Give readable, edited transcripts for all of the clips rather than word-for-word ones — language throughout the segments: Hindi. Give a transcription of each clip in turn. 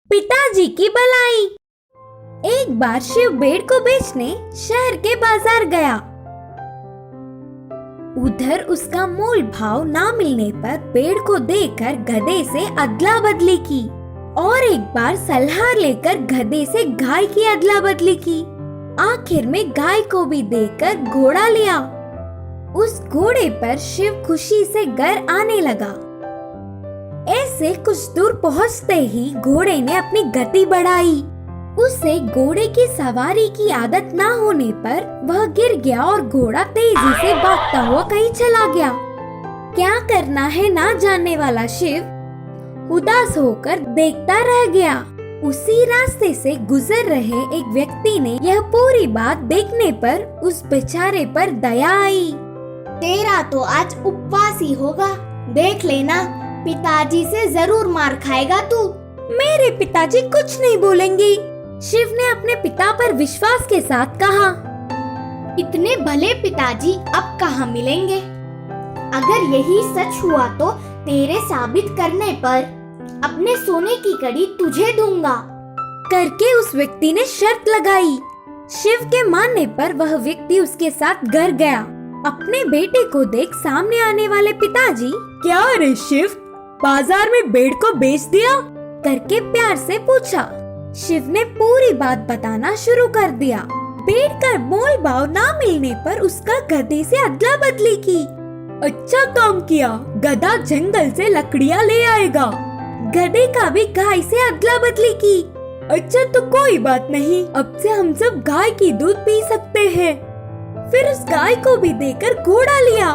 पिताजी की भलाई। एक बार शिव भेड़ को बेचने शहर के बाजार गया। उधर उसका मोल भाव ना मिलने पर पेड़ को देकर गधे से अदला बदली की और एक बार सलाह लेकर गधे से गाय की अदला बदली की। आखिर में गाय को भी देकर घोड़ा लिया। उस घोड़े पर शिव खुशी से घर आने लगा। ऐसे कुछ दूर पहुंचते ही घोड़े ने अपनी गति बढ़ाई। उसे घोड़े की सवारी की आदत ना होने पर वह गिर गया और घोड़ा तेजी से भागता हुआ कहीं चला गया। क्या करना है ना जानने वाला शिव उदास होकर देखता रह गया। उसी रास्ते से गुजर रहे एक व्यक्ति ने यह पूरी बात देखने पर उस बेचारे पर दया आई। तेरा तो आज उपवास ही होगा, देख लेना पिताजी से जरूर मार खाएगा तू। मेरे पिताजी कुछ नहीं बोलेंगे, शिव ने अपने पिता पर विश्वास के साथ कहा। इतने भले पिताजी अब कहाँ मिलेंगे। अगर यही सच हुआ तो तेरे साबित करने पर अपने सोने की कड़ी तुझे दूंगा करके उस व्यक्ति ने शर्त लगाई। शिव के मानने पर वह व्यक्ति उसके साथ घर गया। अपने बेटे को देख सामने आने वाले पिताजी, क्या रे शिव, बाजार में भेड़ को बेच दिया करके प्यार से पूछा। शिव ने पूरी बात बताना शुरू कर दिया। भेड़ का मोल भाव ना मिलने पर उसका गधे से अदला बदली की। अच्छा काम किया, गधा जंगल से लकड़ियाँ ले आएगा। गधे का भी गाय से अदला बदली की। अच्छा तो कोई बात नहीं, अब से हम सब गाय की दूध पी सकते हैं। फिर उस गाय को भी देकर घोड़ा लिया।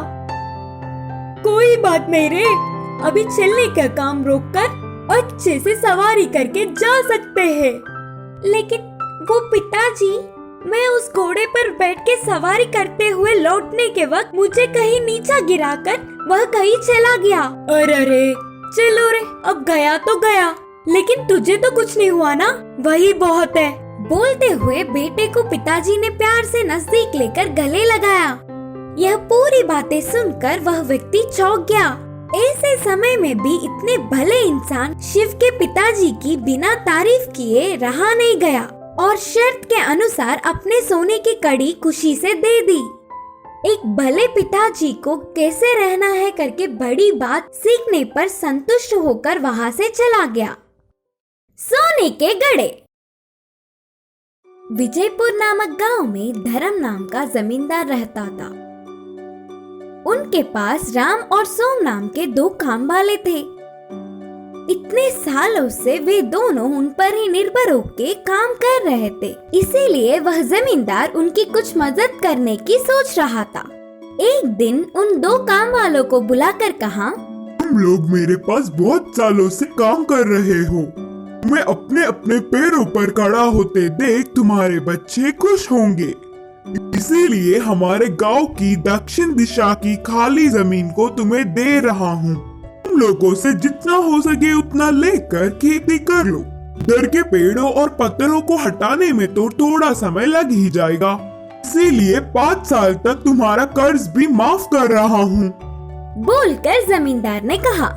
कोई बात नहीं रे, अभी चलने का काम रोककर अच्छे से सवारी करके जा सकते हैं। लेकिन वो पिताजी, मैं उस घोड़े पर बैठ के सवारी करते हुए लौटने के वक्त मुझे कहीं नीचा गिराकर वह कहीं चला गया। अरे चलो रे, अब गया तो गया, लेकिन तुझे तो कुछ नहीं हुआ ना, वही बहुत है। बोलते हुए बेटे को पिताजी ने प्यार से नजदीक लेकर गले लगाया। यह पूरी बातें सुनकर वह व्यक्ति चौंक गया। ऐसे समय में भी इतने भले इंसान शिव के पिताजी की बिना तारीफ किए रहा नहीं गया और शर्त के अनुसार अपने सोने की कड़ी खुशी से दे दी। एक भले पिताजी को कैसे रहना है करके बड़ी बात सीखने पर संतुष्ट होकर वहाँ से चला गया। सोने के घड़े। विजयपुर नामक गांव में धर्म नाम का जमींदार रहता था। उनके पास राम और सोम नाम के दो काम वाले थे। इतने सालों से वे दोनों उन पर ही निर्भर होकर काम कर रहे थे, इसीलिए वह जमींदार उनकी कुछ मदद करने की सोच रहा था। एक दिन उन दो काम वालों को बुलाकर कहा, तुम लोग मेरे पास बहुत सालों से काम कर रहे हो। मैं अपने अपने पैरों पर खड़ा होते देख तुम्हारे बच्चे खुश होंगे, इसीलिए हमारे गांव की दक्षिण दिशा की खाली जमीन को तुम्हें दे रहा हूँ। तुम लोगों से जितना हो सके उतना लेकर खेती कर लो। घर के पेड़ों और पत्थरों को हटाने में तो थोड़ा समय लग ही जाएगा, इसीलिए 5 साल तक तुम्हारा कर्ज भी माफ कर रहा हूँ। बोलकर जमींदार ने कहा।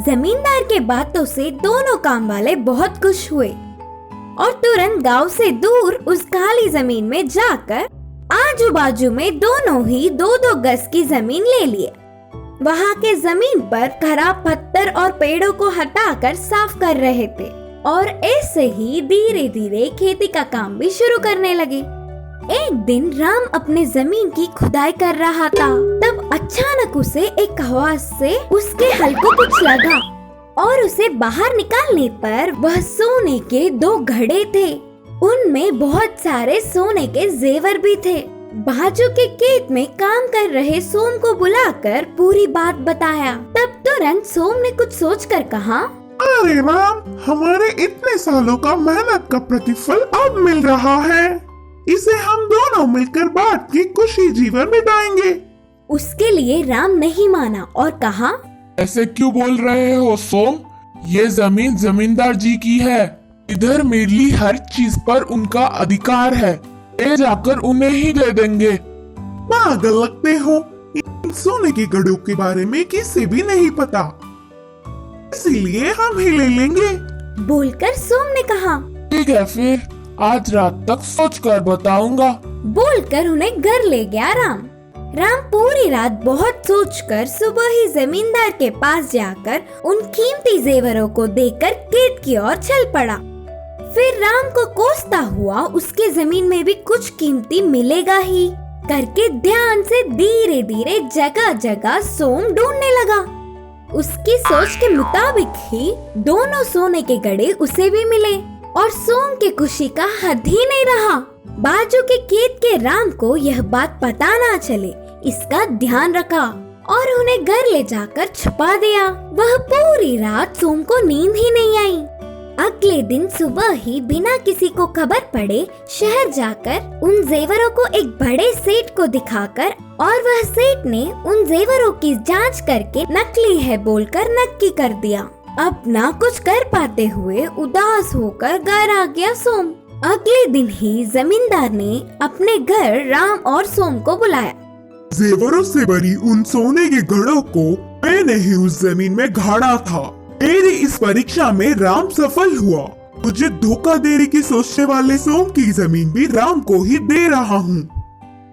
जमींदार के बातों से दोनों काम वाले बहुत खुश हुए और तुरंत गांव से दूर उस खाली जमीन में जाकर आजू बाजू में दोनों ही 2-2 गज की जमीन ले लिए। वहाँ के जमीन पर खराब पत्थर और पेड़ों को हटाकर साफ कर रहे थे और ऐसे ही धीरे धीरे खेती का काम भी शुरू करने लगे। एक दिन राम अपने जमीन की खुदाई कर रहा था, तब अचानक उसे एक आवाज से उसके हल को कुछ लगा और उसे बाहर निकालने पर वह सोने के 2 घड़े थे। उनमें बहुत सारे सोने के जेवर भी थे। बाजू के खेत में काम कर रहे सोम को बुलाकर पूरी बात बताया। तब तुरंत सोम ने कुछ सोचकर कहा, अरे राम, हमारे इतने सालों का मेहनत का प्रतिफल अब मिल रहा है। इसे हम दोनों मिलकर बांट के खुशी जीवन बिताएंगे। उसके लिए राम नहीं माना और कहा, ऐसे क्यों बोल रहे हो सोम? ये जमीन जमींदार जी की है। इधर मेरी हर चीज पर उनका अधिकार है। ले जाकर उन्हें ही दे देंगे। पागल लगते हो, इन सोने की घड़ों के बारे में किसी भी नहीं पता, इसीलिए हम ही ले लेंगे। बोलकर सोम ने कहा। ठीक है फिर, आज रात तक सोच कर बताऊंगा। बोलकर उन्हें घर ले गया राम। राम पूरी रात बहुत सोचकर सुबह ही जमींदार के पास जाकर उन कीमती जेवरों को देकर खेत की ओर चल पड़ा। फिर राम को कोसता हुआ उसके जमीन में भी कुछ कीमती मिलेगा ही करके ध्यान से धीरे धीरे जगह जगह सोम ढूंढने लगा। उसकी सोच के मुताबिक ही दोनों सोने के घड़े उसे भी मिले और सोम की खुशी का हद ही नहीं रहा। बाजू के खेत के राम को यह बात पता ना चले, इसका ध्यान रखा और उन्हें घर ले जाकर छुपा दिया। वह पूरी रात सोम को नींद ही नहीं आई। अगले दिन सुबह ही बिना किसी को खबर पड़े शहर जाकर उन जेवरों को एक बड़े सेठ को दिखाकर और वह सेठ ने उन जेवरों की जांच करके नकली है बोलकर नक्की कर दिया। अब ना कुछ कर पाते हुए उदास होकर घर आ गया सोम। अगले दिन ही जमींदार ने अपने घर राम और सोम को बुलाया। जेवरों से भरी उन सोने के घड़ों को मैंने ही उस जमीन में गाड़ा था। मेरी इस परीक्षा में राम सफल हुआ। मुझे धोखा देने की सोचने वाले सोम की जमीन भी राम को ही दे रहा हूँ।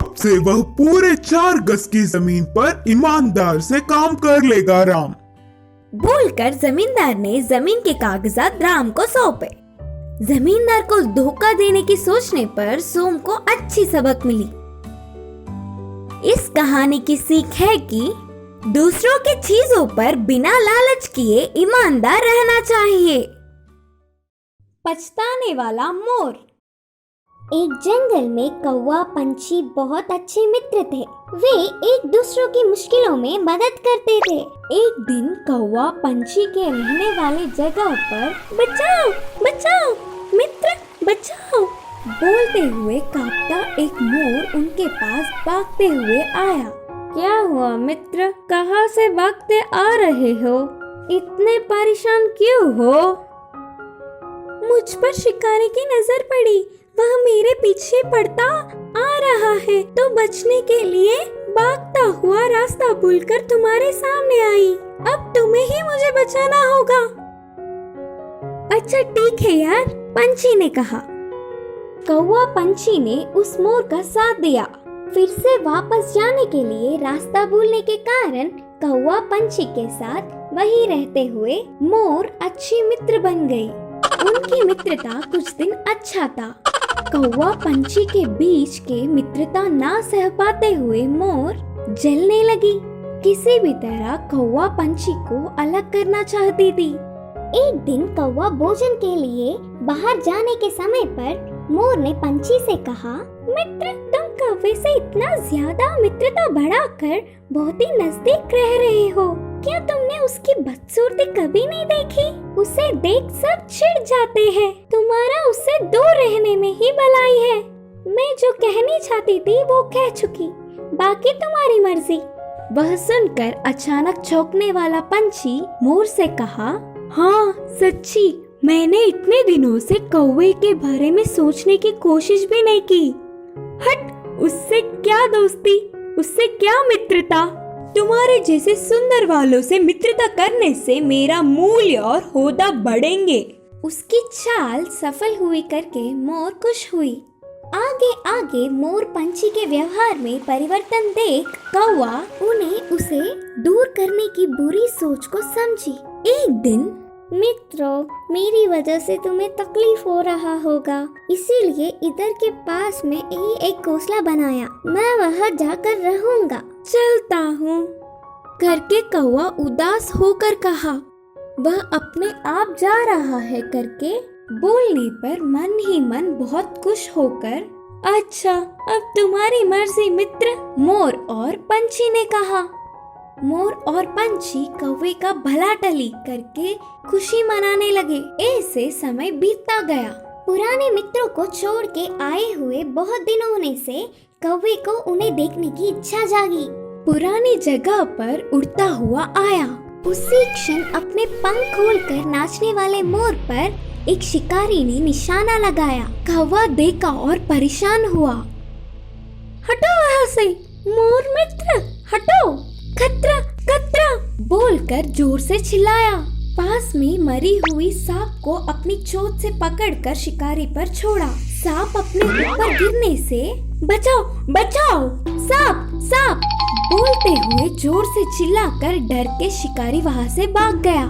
अब से वह पूरे 4 गज की जमीन पर ईमानदार से काम कर लेगा राम। बोलकर जमींदार ने जमीन के कागजात राम को सौंपे। जमींदार को धोखा देने की सोचने पर सोम को अच्छी सबक मिली। इस कहानी की सीख है कि दूसरों की चीजों पर बिना लालच किए ईमानदार रहना चाहिए। पछताने वाला मोर। एक जंगल में कौवा पंछी बहुत अच्छे मित्र थे। वे एक दूसरों की मुश्किलों में मदद करते थे। एक दिन कौवा पंछी के रहने वाले जगह पर बचाओ बचाओ मित्र बचाओ बोलते हुए कांपता एक मोर उनके पास भागते हुए आया। क्या हुआ मित्र, कहाँ से भागते आ रहे हो? इतने परेशान क्यों हो? मुझ पर शिकारी की नजर पड़ी, वह मेरे पीछे पड़ता आ रहा है तो बचने के लिए भागता हुआ रास्ता भूलकर तुम्हारे सामने आई। अब तुम्हें ही मुझे बचाना होगा। अच्छा ठीक है यार, पंछी ने कहा। कौवा पंछी ने उस मोर का साथ दिया। फिर से वापस जाने के लिए रास्ता भूलने के कारण कौवा पंछी के साथ वहीं रहते हुए मोर अच्छी मित्र बन गई। उनकी मित्रता कुछ दिन अच्छा था। कौवा पंछी के बीच के मित्रता ना सह पाते हुए मोर जलने लगी। किसी भी तरह कौवा पंछी को अलग करना चाहती थी। एक दिन कौवा भोजन के लिए बाहर जाने के समय पर मोर ने पंछी से कहा, मित्र तुम कौवे से इतना ज्यादा मित्रता बढ़ाकर बहुत ही नजदीक रह रहे हो। क्या तुमने उसकी बदसूरती कभी नहीं देखी? उसे देख सब चिढ़ जाते हैं। तुम्हारा उससे दूर रहने में ही भलाई है। मैं जो कहनी चाहती थी वो कह चुकी, बाकी तुम्हारी मर्जी। वह सुनकर अचानक चौंकने वाला पंछी मोर से कहा, हाँ सच्ची, मैंने इतने दिनों से कौवे के बारे में सोचने की कोशिश भी नहीं की। हट, उससे क्या दोस्ती, उससे क्या मित्रता। तुम्हारे जैसे सुंदर वालों से मित्रता करने से मेरा मूल्य और होदा बढ़ेंगे। उसकी चाल सफल हुई करके मोर खुश हुई। आगे आगे मोर पंछी के व्यवहार में परिवर्तन देख कौवा उन्हें उसे दूर करने की बुरी सोच को समझी। एक दिन, मित्रों, मेरी वजह से तुम्हें तकलीफ हो रहा होगा, इसीलिए इधर के पास में ही एक घोंसला बनाया। मैं वहाँ जाकर रहूंगा। चलता हूँ करके कौवा उदास होकर कहा। वह अपने आप जा रहा है करके बोलने पर मन ही मन बहुत खुश होकर, अच्छा अब तुम्हारी मर्जी मित्र, मोर और पंछी ने कहा। मोर और पंछी कौवे का भला टली करके खुशी मनाने लगे। ऐसे समय बीतता गया। पुराने मित्रों को छोड़ के आए हुए बहुत दिन होने से कौवे को उन्हें देखने की इच्छा जागी। पुरानी जगह पर उड़ता हुआ आया। उसी क्षण अपने पंख खोलकर नाचने वाले मोर पर एक शिकारी ने निशाना लगाया। कौवा देखा और परेशान हुआ। हटो वहाँ से, मोर मित्र, हटो, खतरा खतरा बोलकर जोर से चिल्लाया। पास में मरी हुई सांप को अपनी चोंच से पकड़कर शिकारी पर छोड़ा। सांप अपने ऊपर गिरने से बचाओ बचाओ, सांप सांप बोलते हुए जोर से चिल्लाकर डर के शिकारी वहाँ से भाग गया।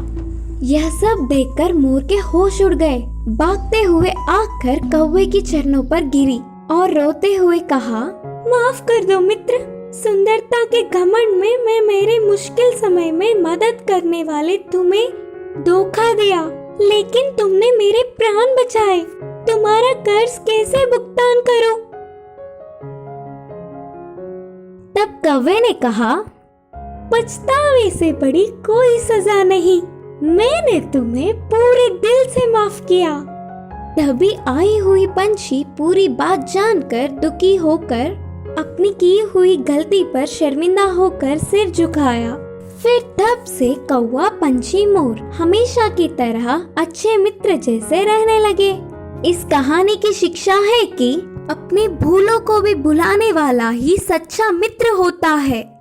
यह सब देखकर मोर के होश उड़ गए। भागते हुए आकर कौवे की चरणों पर गिरी और रोते हुए कहा, माफ कर दो मित्र, सुंदरता के घमंड में मैं मेरे मुश्किल समय में मदद करने वाले तुम्हें धोखा दिया, लेकिन तुमने मेरे प्राण बचाए। तुम्हारा कर्ज कैसे भुगतान करूं? तब कौवे ने कहा, पछतावे से बड़ी कोई सजा नहीं, मैंने तुम्हें पूरे दिल से माफ किया। तभी आई हुई पंछी पूरी बात जानकर दुखी होकर अपनी की हुई गलती पर शर्मिंदा होकर सिर झुकाया। फिर तब से कौवा पंछी मोर हमेशा की तरह अच्छे मित्र जैसे रहने लगे। इस कहानी की शिक्षा है कि अपने भूलों को भी भुलाने वाला ही सच्चा मित्र होता है।